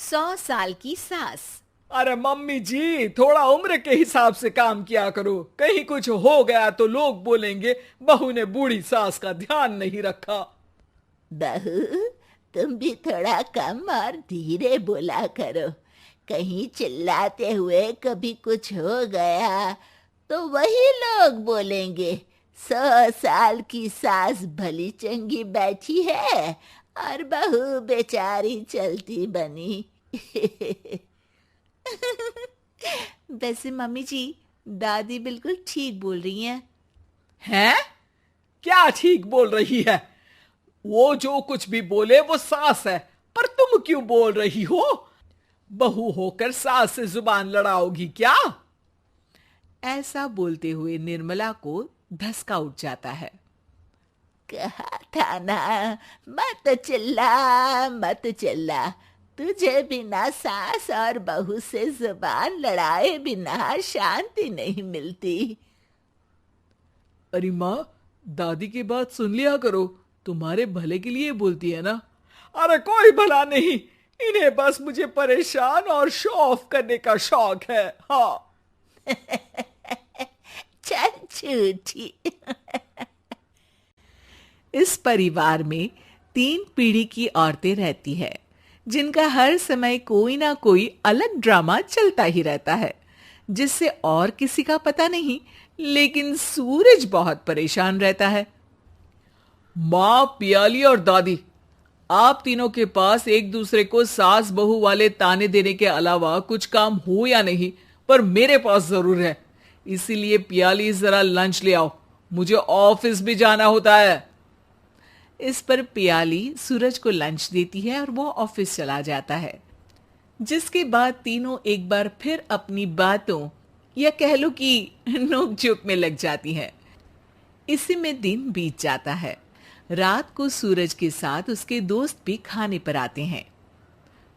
100 साल की सास। अरे मम्मी जी, थोड़ा उम्र के हिसाब से काम किया करो। कहीं कुछ हो गया तो लोग बोलेंगे बहू ने बूढ़ी सास का ध्यान नहीं रखा। बहू, तुम भी थोड़ा कम और धीरे बोला करो। कहीं चिल्लाते हुए कभी कुछ हो गया तो वही लोग बोलेंगे 100 साल की सास भली चंगी बैठी है और बहू बेचारी चलती बनी। वैसे मम्मी जी, दादी बिल्कुल ठीक बोल रही हैं। हैं? क्या ठीक बोल रही है? वो जो कुछ भी बोले वो सास है, पर तुम क्यों बोल रही हो? बहू होकर सास से जुबान लड़ाओगी क्या? ऐसा बोलते हुए निर्मला को धसका उठ जाता है। कहा था ना, मत चिल्ला मत चिल्ला। तुझे बिना सास और बहू से जुबान लड़ाए बिना शांति नहीं मिलती। अरे माँ, दादी की बात सुन लिया करो, तुम्हारे भले के लिए बोलती है ना। अरे कोई भला नहीं, इन्हें बस मुझे परेशान और शो ऑफ करने का शौक है। हाँ। चल झूठी। इस परिवार में 3 पीढ़ी की औरतें रहती है, जिनका हर समय कोई ना कोई अलग ड्रामा चलता ही रहता है, जिससे और किसी का पता नहीं, लेकिन सूरज बहुत परेशान रहता है। माँ, पियाली और दादी, आप तीनों के पास एक दूसरे को सास बहू वाले ताने देने के अलावा कुछ काम हो या नहीं, पर मेरे पास जरूर है। इसीलिए पियाली, जरा लंच ले आओ, मुझे ऑफिस भी जाना होता है। इस पर पियाली सूरज को लंच देती है और वो ऑफिस चला जाता है, जिसके बाद तीनों एक बार फिर अपनी बातों या कह लो कि नोक-झोंक में लग जाती हैं। इसी में दिन बीत जाता है। रात को सूरज के साथ उसके दोस्त भी खाने पर आते हैं।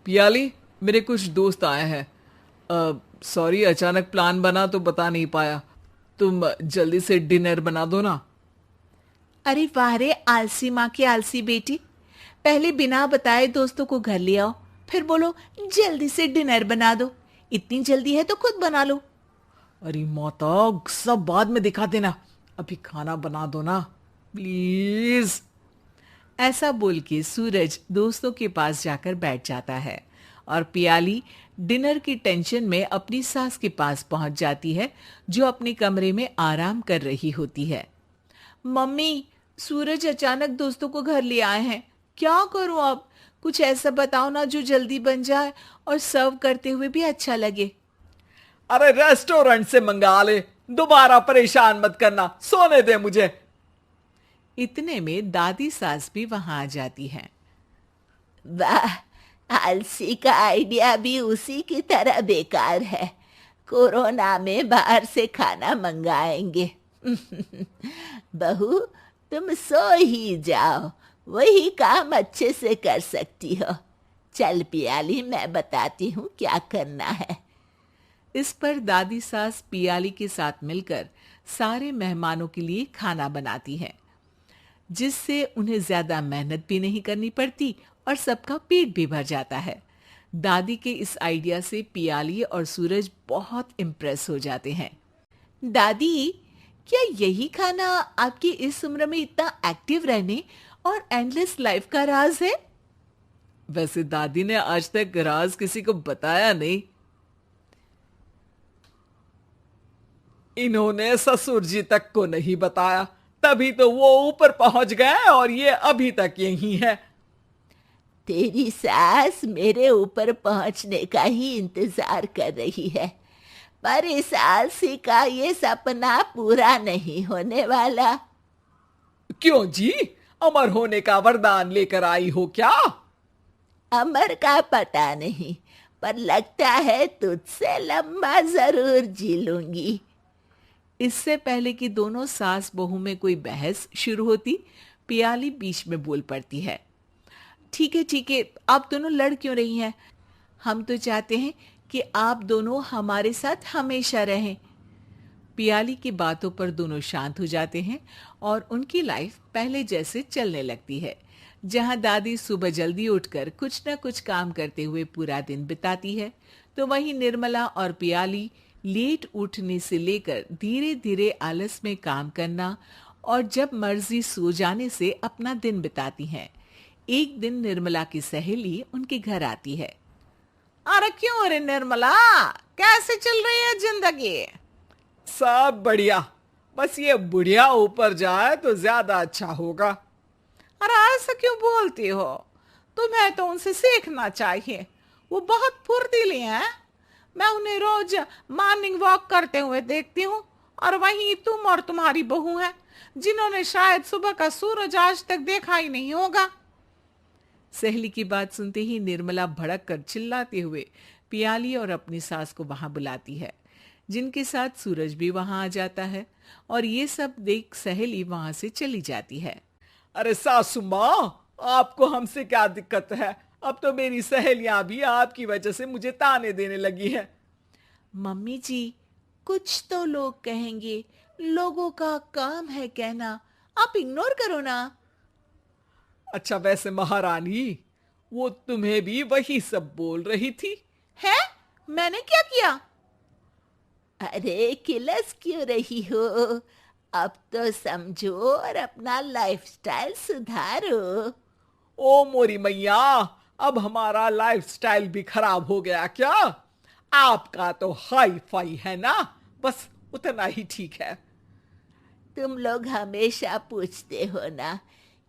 पियाली, मेरे कुछ दोस्त आए हैं। सॉरी, अचानक प्लान बना तो बता नहीं पाया। तुम जल्दी से डिनर बना दो ना। अरे वाह रे आलसी माँ की आलसी बेटी, पहले बिना बताए दोस्तों को घर ले आओ, फिर बोलो जल्दी से डिनर बना दो। इतनी जल्दी है तो खुद बना लो। अरे माता, सब बाद में दिखा देना, अभी खाना बना दो ना प्लीज। ऐसा बोल के सूरज दोस्तों के पास जाकर बैठ जाता है और पियाली डिनर की टेंशन में अपनी सास के पास पहुंच जाती है, जो अपने कमरे में आराम कर रही होती है। मम्मी, सूरज अचानक दोस्तों को घर ले आए हैं, क्या करूं अब? कुछ ऐसा बताओ ना जो जल्दी बन जाए और सर्व करते हुए भी अच्छा लगे। अरे रेस्टोरेंट से मंगा ले, दोबारा परेशान मत करना, सोने दे मुझे। इतने में दादी सास भी वहां आ जाती है। वाह, आलसी का आइडिया भी उसी की तरह बेकार है। कोरोना में बाहर से खाना मंगाएंगे। बहू, तुम सो ही जाओ, वही काम अच्छे से कर सकती हो। चल पियाली, मैं बताती हूँ क्या करना है। इस पर दादी सास पियाली के साथ मिलकर सारे मेहमानों के लिए खाना बनाती है, जिससे उन्हें ज्यादा मेहनत भी नहीं करनी पड़ती और सबका पेट भी भर जाता है। दादी के इस आइडिया से पियाली और सूरज बहुत इम्प्रेस हो जाते हैं। दादी, क्या यही खाना आपकी इस उम्र में इतना एक्टिव रहने और एंडलेस लाइफ का राज है? वैसे दादी ने आज तक राज किसी को बताया नहीं। इन्होंने ससुर जी तक को नहीं बताया, तभी तो वो ऊपर पहुंच गए और ये अभी तक यही है। तेरी सास मेरे ऊपर पहुंचने का ही इंतजार कर रही है, पर इस आलसी का ये सपना पूरा नहीं होने वाला। क्यों जी, अमर होने का वरदान लेकर आई हो क्या? अमर का पता नहीं, पर लगता है तुझसे लंबा जरूर जी लूंगी। इससे पहले कि दोनों सास बहू में कोई बहस शुरू होती, पियाली बीच में बोल पड़ती है। ठीक है, आप दोनों लड़ क्यों रही हैं? हम तो चाहते हैं कि आप दोनों हमारे साथ हमेशा रहें। पियाली की बातों पर दोनों शांत हो जाते हैं और उनकी लाइफ पहले जैसे चलने लगती है, जहां दादी सुबह जल्दी उठकर कुछ न कुछ काम करते हुए पूरा दिन बिताती है, तो वहीं निर्मला और पियाली लेट उठने से लेकर धीरे धीरे आलस में काम करना और जब मर्जी सो जाने से अपना दिन बिताती हैं। एक दिन निर्मला की सहेली उनके घर आती है। अरे क्यों रे निर्मला, कैसे चल रही है जिंदगी? सब बढ़िया, बस ये बुढ़िया ऊपर जाए तो ज्यादा अच्छा होगा। अरे ऐसा क्यों बोलती हो? तुम्हें तो उनसे सीखना चाहिए, वो बहुत फुर्तीली हैं। मैं उन्हें रोज मॉर्निंग वॉक करते हुए देखती हूँ, और वहीं तुम और तुम्हारी बहू है जिन्होंने शायद सुबह का सूरज आज तक देखा ही नहीं होगा। सहेली की बात सुनते ही निर्मला भड़क कर चिल्लाते हुए पियाली और अपनी सास को वहां बुलाती है, जिनके साथ सूरज भी वहां आ जाता है और ये सब देख सहेली वहां से चली जाती है। अरे सासू माँ, आपको हमसे क्या दिक्कत है? अब तो मेरी सहेलियां भी आपकी वजह से मुझे ताने देने लगी है। मम्मी जी, कुछ तो लोग कहेंगे, लोगों का काम है कहना, आप इग्नोर करो ना। अच्छा वैसे महारानी, वो तुम्हें भी वही सब बोल रही थी? है? मैंने क्या किया? अरे किलस क्यों रही हो? अब तो समझो और अपना लाइफस्टाइल सुधारो। ओ मोरी मैया, अब हमारा लाइफस्टाइल भी खराब हो गया क्या? आपका तो हाई फाई है ना, बस उतना ही ठीक है। तुम लोग हमेशा पूछते हो ना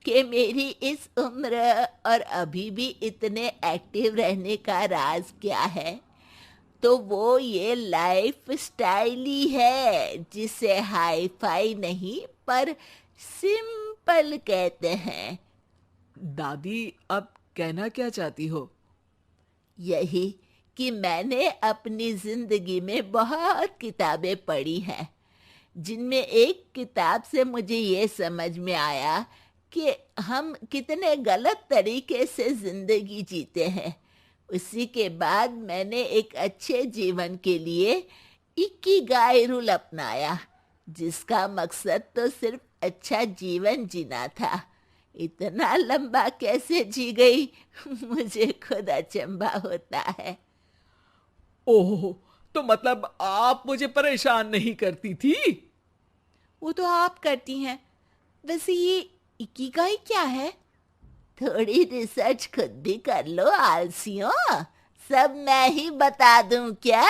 कि मेरी इस उम्र और अभी भी इतने एक्टिव रहने का राज क्या है, तो वो ये लाइफ स्टाइल ही है जिसे हाई फाई नहीं पर सिंपल कहते हैं। दादी, अब कहना क्या चाहती हो? यही कि मैंने अपनी जिंदगी में बहुत किताबें पढ़ी हैं, जिनमें एक किताब से मुझे ये समझ में आया कि हम कितने गलत तरीके से जिंदगी जीते हैं। उसी के बाद मैंने एक अच्छे जीवन के लिए इकिगाई रूल अपनाया, जिसका मकसद तो सिर्फ अच्छा जीवन जीना था। इतना लंबा कैसे जी गई मुझे खुद अचंभा होता है। ओह, तो मतलब आप मुझे परेशान नहीं करती थी? वो तो आप करती हैं। वैसे ये इकिगाई क्या है? थोड़ी रिसर्च खुद भी कर लो आलसियों, सब मैं ही बता दूं क्या?